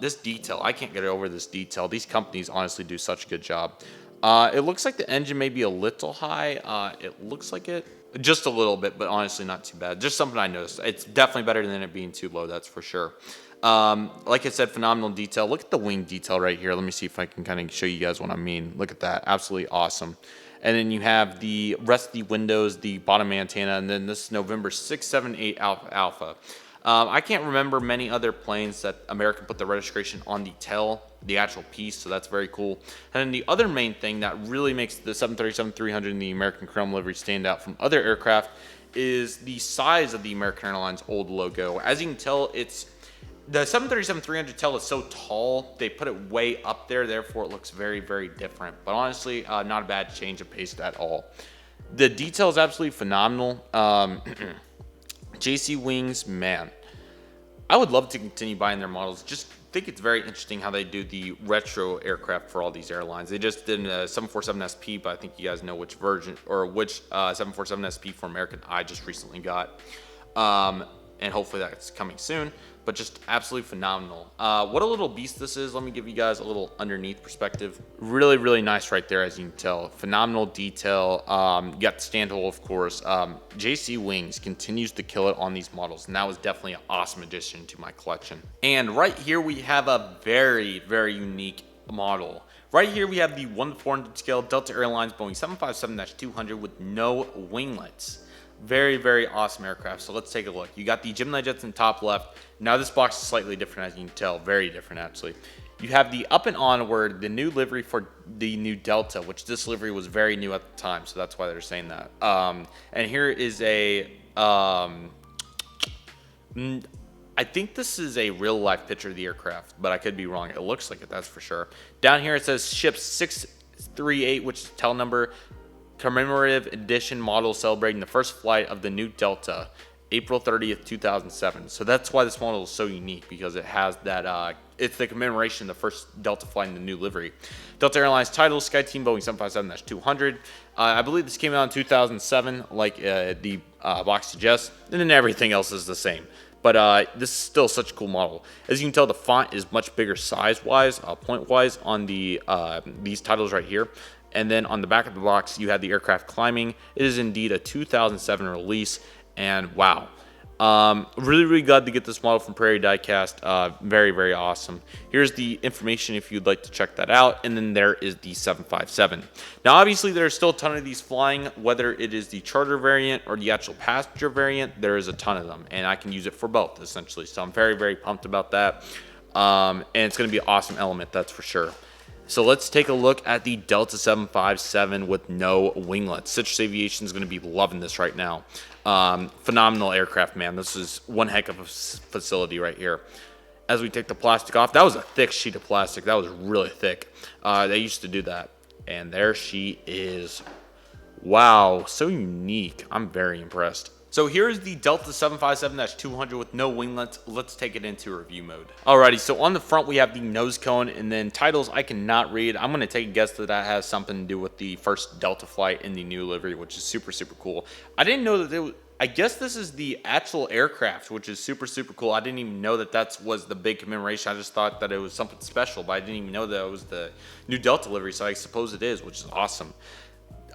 This detail, I can't get over this detail. These companies honestly do such a good job. It looks like the engine may be a little high. It looks like it. Just a little bit, but honestly not too bad. Just something I noticed. It's definitely better than it being too low, that's for sure. Like I said, phenomenal detail. Look at the wing detail right here. Let me see if I can kind of show you guys what I mean. Look at that. Absolutely awesome. And then you have the rest of the windows, the bottom antenna, and then this is November 678 Alpha. I can't remember many other planes that American put the registration on the tail, the actual piece, so that's very cool. And then the other main thing that really makes the 737-300 and the American Chrome livery stand out from other aircraft is the size of the American Airlines old logo. As you can tell, it's the 737-300 tail is so tall, they put it way up there, therefore it looks very different. But honestly, not a bad change of pace at all. The detail is absolutely phenomenal. JC Wings, man, I would love to continue buying their models. Just think it's very interesting how they do the retro aircraft for all these airlines. They just did a 747 SP, but I think you guys know which version, or which 747 SP for American I just recently got. And hopefully that's coming soon, but just absolutely phenomenal. What a little beast this is. Let me give you guys a little underneath perspective. Really nice right there, as you can tell. Phenomenal detail. You got the stand hole, of course. JC Wings continues to kill it on these models, and that was definitely an awesome addition to my collection. And right here we have a very unique model. Right here we have the 1/400 scale Delta Airlines Boeing 757-200 with no winglets. Very awesome aircraft. So let's take a look. You got the Gemini jets in top left. Now this box is slightly different, as you can tell. Very different, actually. You have the up and onward, the new livery for the new Delta, which this livery was very new at the time, so that's why they're saying that. And here is a I think this is a real life picture of the aircraft, but I could be wrong. It looks like it, that's for sure. Down here it says ship 638, which is tail number, commemorative edition model celebrating the first flight of the new Delta, April 30th, 2007. So that's why this model is so unique, because it has that, it's the commemoration of the first Delta flight in the new livery. Delta Airlines title, SkyTeam Boeing 757-200. I believe this came out in 2007, like the box suggests, and then everything else is the same. But this is still such a cool model. As you can tell, the font is much bigger size-wise, point-wise on the these titles right here. And then on the back of the box, you have the aircraft climbing. It is indeed a 2007 release, and wow. Really glad to get this model from Prairie Diecast. Very awesome. Here's the information if you'd like to check that out, and then there is the 757. Now obviously there's still a ton of these flying, whether it is the charter variant or the actual passenger variant. There is a ton of them, and I can use it for both essentially, so I'm very pumped about that. And it's going to be an awesome element, that's for sure. So let's take a look at the Delta 757 with no winglets. Citrus Aviation is going to be loving this right now. Phenomenal aircraft, man. This is one heck of a facility right here. As we take the plastic off, that was a thick sheet of plastic. That was really thick. They used to do that. And there she is. Wow, so unique. I'm very impressed. So here's the Delta 757-200 with no winglets. Let's take it into review mode. Alrighty, so on the front we have the nose cone, and then titles I cannot read. I'm going to take a guess that that has something to do with the first Delta flight in the new livery, which is super cool. I didn't know that it I guess this is the actual aircraft, which is super cool. I didn't even know that that was the big commemoration. I just thought that it was something special, but I didn't even know that it was the new Delta livery, so I suppose it is, which is awesome.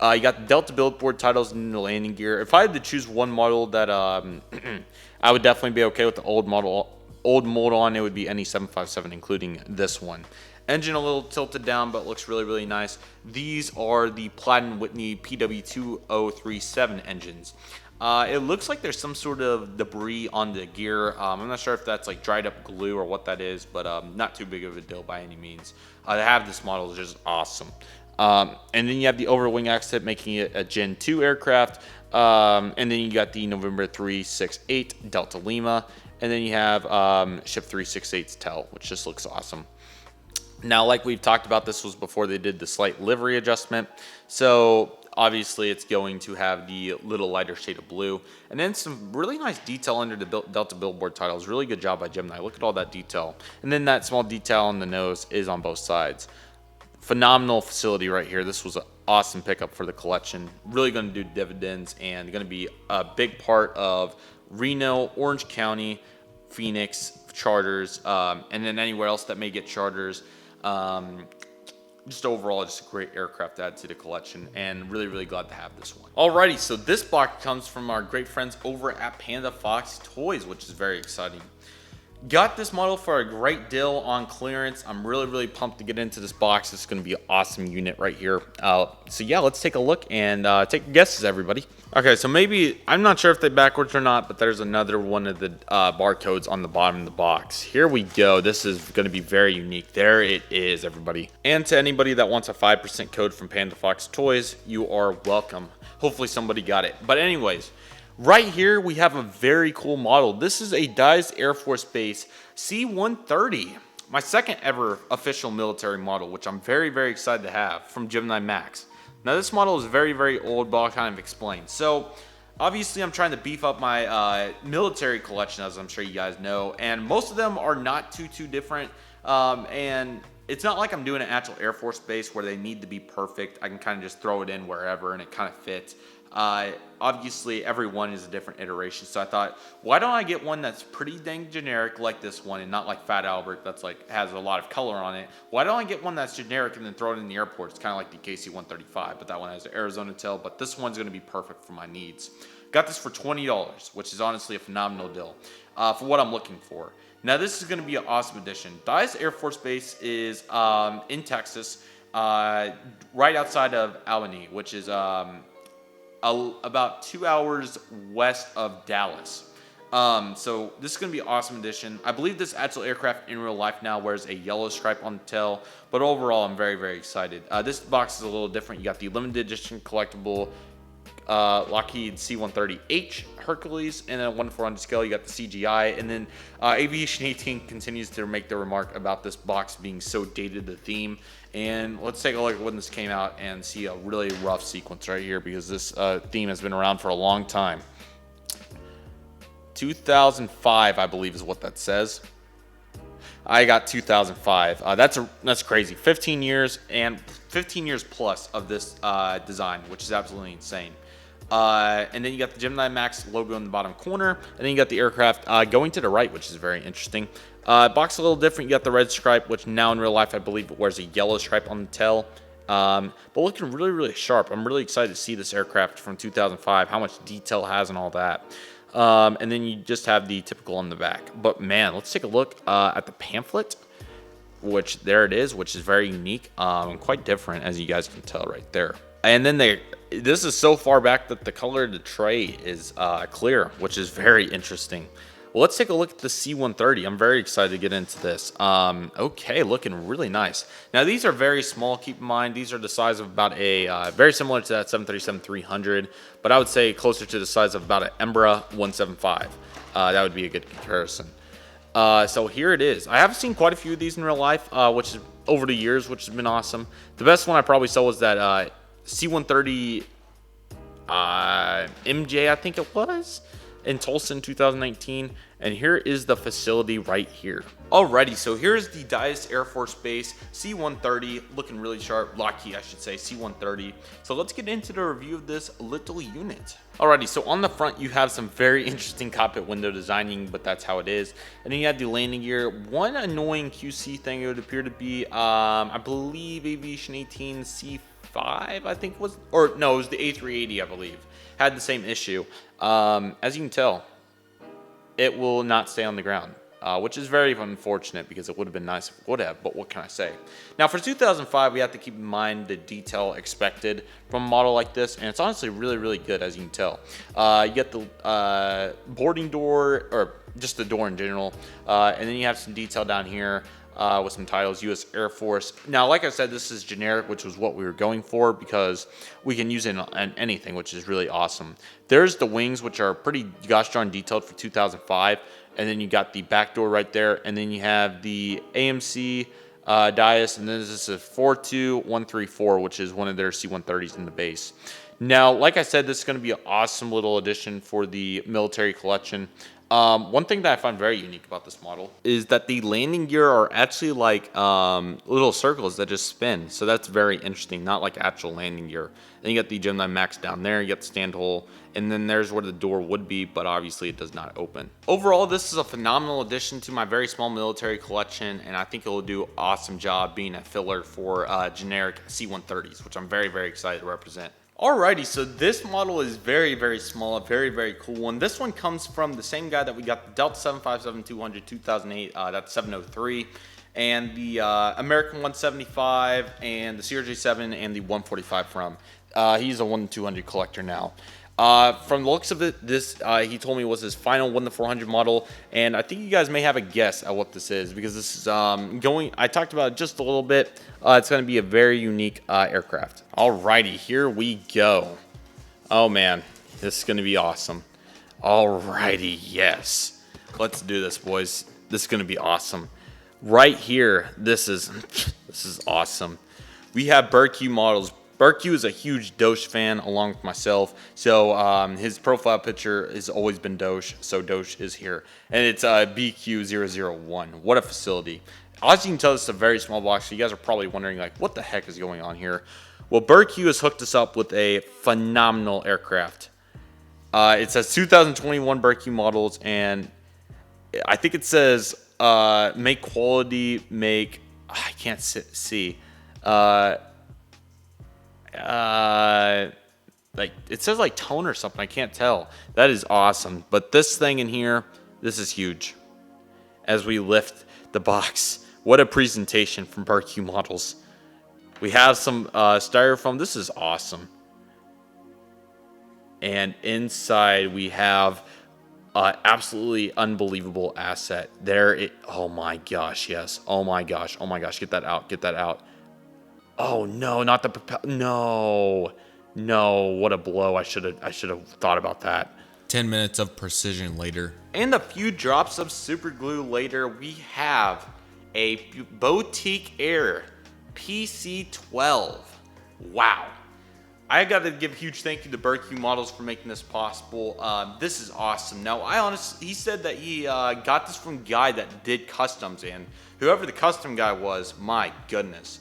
You got the Delta billboard titles and the landing gear. If I had to choose one model that I would definitely be okay with the old mold on, it would be any 757, including this one. Engine a little tilted down, but looks really nice. These are the Platt & Whitney PW2037 engines. It looks like there's some sort of debris on the gear. I'm not sure if that's like dried up glue or what that is, but not too big of a deal by any means. To have this model is just awesome. And then you have the overwing exit, making it a Gen 2 aircraft. And then you got the November 368 Delta Lima. And then you have Ship 368's tail, which just looks awesome. Now, like we've talked about, this was before they did the slight livery adjustment. So obviously it's going to have the little lighter shade of blue. And then some really nice detail under the Delta billboard titles. Really good job by Gemini. Look at all that detail. And then that small detail on the nose is on both sides. Phenomenal facility right here. This was an awesome pickup for the collection. Really going to do dividends and going to be a big part of Reno, Orange County, Phoenix charters, and then anywhere else that may get charters. Just overall, just a great aircraft to add to the collection, and really glad to have this one. Alrighty, so this box comes from our great friends over at Panda Fox Toys, which is very exciting. Got this model for a great deal on clearance. I'm really pumped to get into this box. It's going to be an awesome unit right here. So yeah, let's take a look and take guesses, everybody. Okay, so maybe, I'm not sure if they backwards or not, but there's another one of the barcodes on the bottom of the box. Here we go. This is going to be very unique. There it is, everybody. And to anybody that wants a 5% code from Panda Fox Toys, you are welcome. Hopefully somebody got it. But anyways, right here, we have a very cool model. This is a Dyess Air Force Base C130, my second ever official military model, which I'm very excited to have from Gemini Max. Now, this model is very old, but I'll kind of explain. So, obviously, I'm trying to beef up my military collection, as I'm sure you guys know, and most of them are not too different, and it's not like I'm doing an actual Air Force base where they need to be perfect. I can kind of just throw it in wherever, and it kind of fits. Obviously every one is a different iteration, so I thought, why don't I get one that's pretty dang generic like this one, and not like Fat Albert that's like has a lot of color on it. Why don't I get one that's generic and then throw it in the airport? It's kind of like the KC-135, but that one has an Arizona tail, but this one's going to be perfect for my needs. Got this for $20, which is honestly a phenomenal deal for what I'm looking for. Now, this is going to be an awesome addition. Dyess Air Force Base is in Texas, right outside of Albany, which is about 2 hours west of Dallas. So this is going to be an awesome addition. I believe this actual aircraft in real life now wears a yellow stripe on the tail, but overall I'm very excited. This box is a little different. You got the limited edition collectible Lockheed C130H Hercules, and then 1 to 400 scale, you got the CGI, and then Aviation 18 continues to make the remark about this box being so dated to theme. And let's take a look at when this came out and see a really rough sequence right here, because this theme has been around for a long time. 2005, I believe, is what that says. I got 2005. That's crazy. 15 years and 15 years plus of this design, which is absolutely insane. And then you got the Gemini Max logo in the bottom corner, and then you got the aircraft going to the right, which is very interesting. Box a little different. You got the red stripe, which now in real life I believe it wears a yellow stripe on the tail. But looking really, really sharp. I'm really excited to see this aircraft from 2005, how much detail it has and all that. And then you just have the typical on the back. But man, let's take a look at the pamphlet, which there it is, which is very unique and quite different, as you guys can tell right there. And then this is so far back that the color of the tray is clear, which is very interesting. Well, let's take a look at the C130. I'm very excited to get into this. Okay, looking really nice. Now, these are very small. Keep in mind, these are the size of about a, very similar to that 737-300, but I would say closer to the size of about an Embraer 175. That would be a good comparison. So here it is. I have seen quite a few of these in real life, which is over the years, which has been awesome. The best one I probably saw was that C130 MJ, I think it was, in Tulsa in 2019. And here is the facility right here. Alrighty, so here's the Dyess Air Force Base C130, looking really sharp. Lockheed, I should say, C130. So let's get into the review of this little unit. Alrighty, so on the front you have some very interesting cockpit window designing, but that's how it is. And then you have the landing gear. One annoying QC thing it would appear to be, I believe Aviation 18 C5, I think was, or no, it was the A380, I believe, had the same issue. As you can tell, it will not stay on the ground, which is very unfortunate because it would have been nice if it would have, but what can I say? Now, for 2005, we have to keep in mind the detail expected from a model like this, and it's honestly really, really good, as you can tell. You get the boarding door, or just the door in general, and then you have some detail down here with some titles, U.S. Air Force. Now, like I said, this is generic, which was what we were going for because we can use it in anything, which is really awesome. There's the wings, which are pretty gosh darn detailed for 2005. And then you got the back door right there. And then you have the AMC Dyess. And then this is 42134, which is one of their C-130s in the base. Now, like I said, this is going to be an awesome little addition for the military collection. One thing that I find very unique about this model is that the landing gear are actually like little circles that just spin. So that's very interesting, not like actual landing gear. Then you got the Gemini Max down there, you got the stand hole, and then there's where the door would be, but obviously it does not open. Overall, this is a phenomenal addition to my very small military collection, and I think it will do an awesome job being a filler for generic C-130s, which I'm very, very excited to represent. Alrighty, so this model is very, very small, a very, very cool one. This one comes from the same guy that we got the Delta 757-200 2008, that's 703, and the American 175, and the CRJ7, and the 145 from. He's a 1-200 collector now. From the looks of it, this he told me was his final 1-400 model, and I think you guys may have a guess at what this is because this is I talked about it just a little bit. It's going to be a very unique aircraft. Alrighty, here we go. Oh man, this is going to be awesome. Alrighty, yes, let's do this, boys. This is going to be awesome. Right here, this is awesome. We have BurQ models. BurQ is a huge Doge fan along with myself, so his profile picture has always been Doge, so Doge is here. And it's BQ001. What a facility. As you can tell, this is a very small box, so you guys are probably wondering, like, what the heck is going on here? Well, BurQ has hooked us up with a phenomenal aircraft. It says 2021 BurQ models, and I think it says make quality, make, I can't see. Like it says like tone or something, I can't tell. That is awesome. But this thing in here, this is huge. As we lift the box, what a presentation from BurQ models. We have some styrofoam. This is awesome. And inside we have absolutely unbelievable asset. Oh my gosh, yes. Oh my gosh, get that out, get that out. Oh no, not the propeller. No, No, what a blow. I should have thought about that. 10 minutes of precision later. And a few drops of super glue later, we have a Boutique Air PC-12. Wow. I got to give a huge thank you to BurQ Models for making this possible. This is awesome. Now, he said that he got this from a guy that did customs, and whoever the custom guy was, my goodness.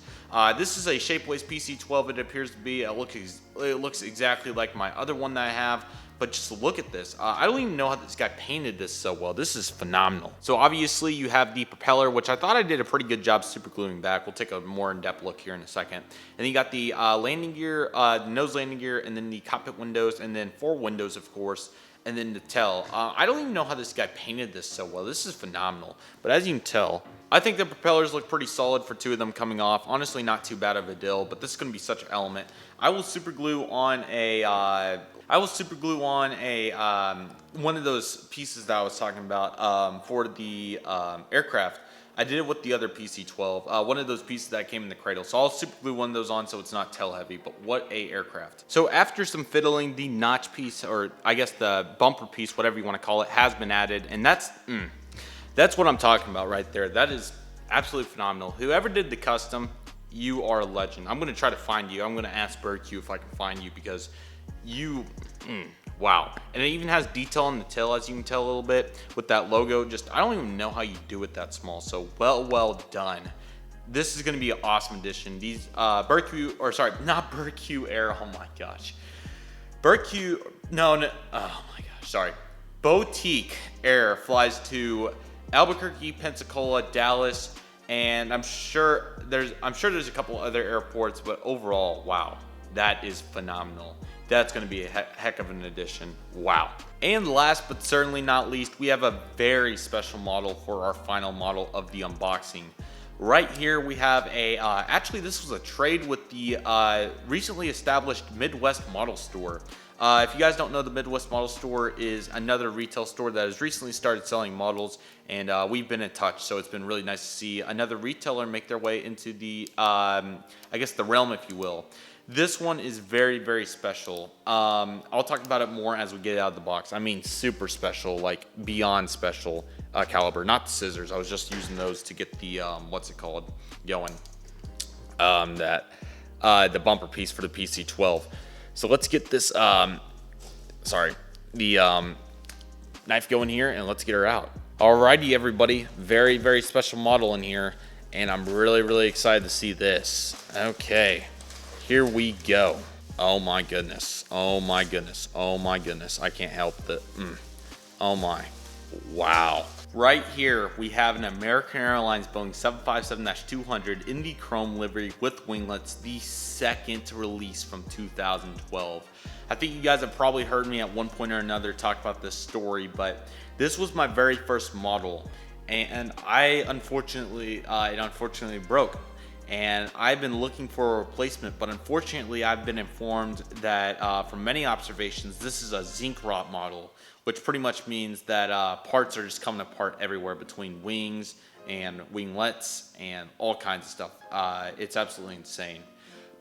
This is a Shapeways PC-12. It appears to be. It looks exactly like my other one that I have. But just look at this. I don't even know how this guy painted this so well. This is phenomenal. So obviously you have the propeller, which I thought I did a pretty good job super gluing back. We'll take a more in-depth look here in a second. And then you got the landing gear, the nose landing gear, and then the cockpit windows, and then 4 windows, of course, and then the tail. I don't even know how this guy painted this so well. This is phenomenal. But as you can tell, I think the propellers look pretty solid for 2 of them coming off. Honestly, not too bad of a deal, but this is going to be such an element. I will super glue on one of those pieces that I was talking about for the aircraft. I did it with the other PC-12, one of those pieces that came in the cradle. So I'll super glue one of those on so it's not tail heavy, but what a aircraft. So after some fiddling, the notch piece, or I guess the bumper piece, whatever you want to call it, has been added. And that's what I'm talking about right there. That is absolutely phenomenal. Whoever did the custom, you are a legend. I'm going to try to find you. I'm going to ask BurQ if I can find you, because you, wow. And it even has detail on the tail, as you can tell a little bit with that logo. Just, I don't even know how you do it that small. So well done. This is going to be an awesome addition. These BurQ, or sorry, not BurQ Air. Oh my gosh. BurQ, no, oh my gosh, sorry. Boutique Air flies to Albuquerque, Pensacola, Dallas, and I'm sure there's a couple other airports, but overall, wow, that is phenomenal. That's going to be a heck of an addition. Wow. And last but certainly not least, we have a very special model for our final model of the unboxing. Right here we have a, actually this was a trade with the recently established Midwest Model Store. If you guys don't know, the Midwest Model Store is another retail store that has recently started selling models, and we've been in touch, so it's been really nice to see another retailer make their way into the, I guess the realm, if you will. This one is very, very special. I'll talk about it more as we get it out of the box. I mean, super special, like beyond special caliber. Not the scissors. I was just using those to get the, what's it called, going. The bumper piece for the PC-12. So let's get this, the knife going here, and let's get her out. Alrighty, everybody. Very, very special model in here, and I'm really, really excited to see this. Okay. Here we go. Oh my goodness. Oh my goodness. Oh my goodness. I can't help the, oh my. Wow. Right here, we have an American Airlines Boeing 757-200 in the chrome livery with winglets, the second release from 2012. I think you guys have probably heard me at one point or another talk about this story, but this was my very first model, and it unfortunately broke. And I've been looking for a replacement, but unfortunately I've been informed that from many observations, this is a zinc rot model, which pretty much means that parts are just coming apart everywhere between wings and winglets and all kinds of stuff. It's absolutely insane.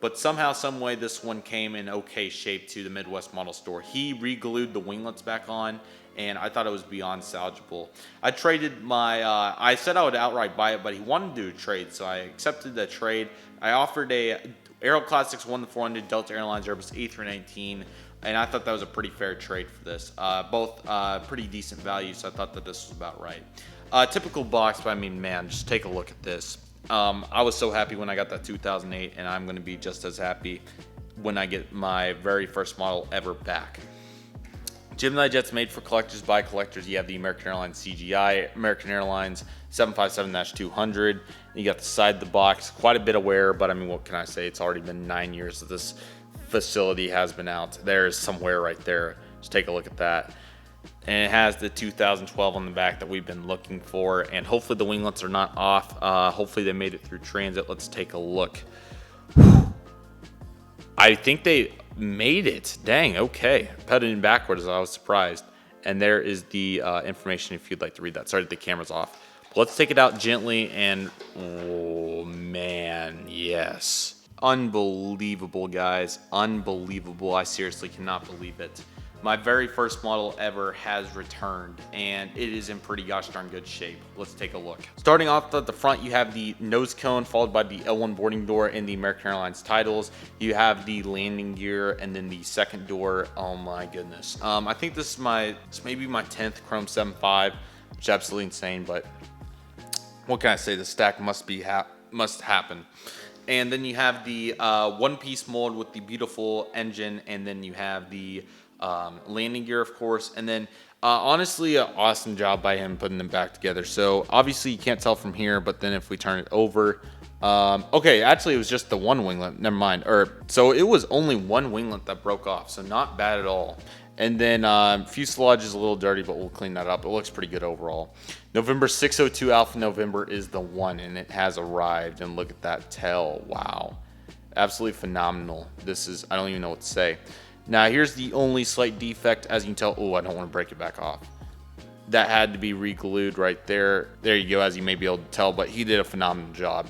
But somehow, some way, this one came in okay shape to the Midwest Model Store. He re-glued the winglets back on, and I thought it was beyond salvageable. I traded my, I said I would outright buy it, but he wanted to do a trade, so I accepted the trade. I offered a Aero Classics 1-400 Delta Airlines Airbus A319, and I thought that was a pretty fair trade for this. Both pretty decent value, so I thought that this was about right. Typical box, but I mean, man, just take a look at this. I was so happy when I got that 2008, and I'm going to be just as happy when I get my very first model ever back. Gemini jets made for collectors by collectors. You have the American Airlines CGI, American Airlines 757-200. You got the side of the box, quite a bit of wear, but I mean, what can I say? It's already been 9 years that this facility has been out. There's some wear right there. Just take a look at that. And it has the 2012 on the back that we've been looking for, and hopefully the winglets are not off. Hopefully they made it through transit. Let's take a look. I think they made it. Dang, okay. Pedaling backwards, I was surprised. And there is the information if you'd like to read that. Sorry that the camera's off. But let's take it out gently, and oh man, yes. Unbelievable, guys. Unbelievable. I seriously cannot believe it. My very first model ever has returned, and it is in pretty gosh darn good shape. Let's take a look. Starting off at the front, you have the nose cone followed by the L1 boarding door and the American Airlines titles. You have the landing gear and then the second door. Oh my goodness. I think this is maybe my 10th Chrome 7.5, which is absolutely insane, but what can I say? The stack must happen. And then you have the one-piece mold with the beautiful engine, and then you have the landing gear, of course, and then honestly, an awesome job by him putting them back together. So obviously you can't tell from here, but then if we turn it over, okay, actually it was just the one winglet, never mind. So it was only one winglet that broke off, so not bad at all. And then fuselage is a little dirty, but we'll clean that up. It looks pretty good overall. November 602 Alpha November is the one, and it has arrived. And look at that tail. Wow. Absolutely phenomenal. This is, I don't even know what to say. Now, here's the only slight defect. As you can tell, oh, I don't want to break it back off. That had to be re-glued right there. There you go, as you may be able to tell, but he did a phenomenal job.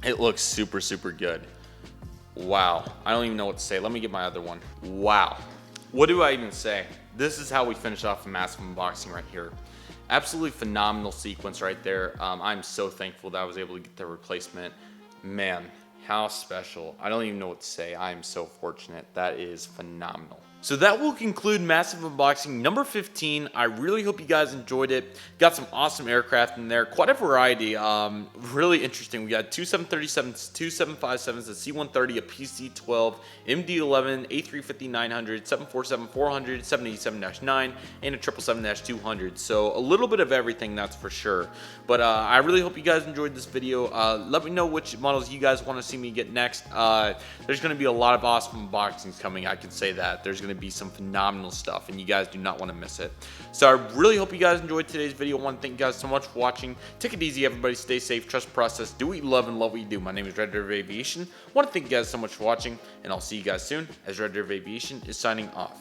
It looks super, super good. Wow. I don't even know what to say. Let me get my other one. Wow. What do I even say? This is how we finish off a massive unboxing right here. Absolutely phenomenal sequence right there. I'm so thankful that I was able to get the replacement. Man, how special. I don't even know what to say. I am so fortunate. That is phenomenal. So that will conclude massive unboxing number 15. I really hope you guys enjoyed it. Got some awesome aircraft in there. Quite a variety. Really interesting. We got two 737s, two 757s, a C130, a PC-12, MD-11, A350-900, 747-400, 787-9, and a 777-200. So a little bit of everything, that's for sure. But I really hope you guys enjoyed this video. Let me know which models you guys want to see me get next. There's going to be a lot of awesome unboxings coming. I can say that. There's going to be some phenomenal stuff, and you guys do not want to miss it. So I really hope you guys enjoyed today's video. I want to thank you guys so much for watching. Take it easy, everybody. Stay safe, trust the process, do what you love, and love what you do. My name is Redriveraviation. I want to thank you guys so much for watching, and I'll see you guys soon as Redriveraviation is signing off.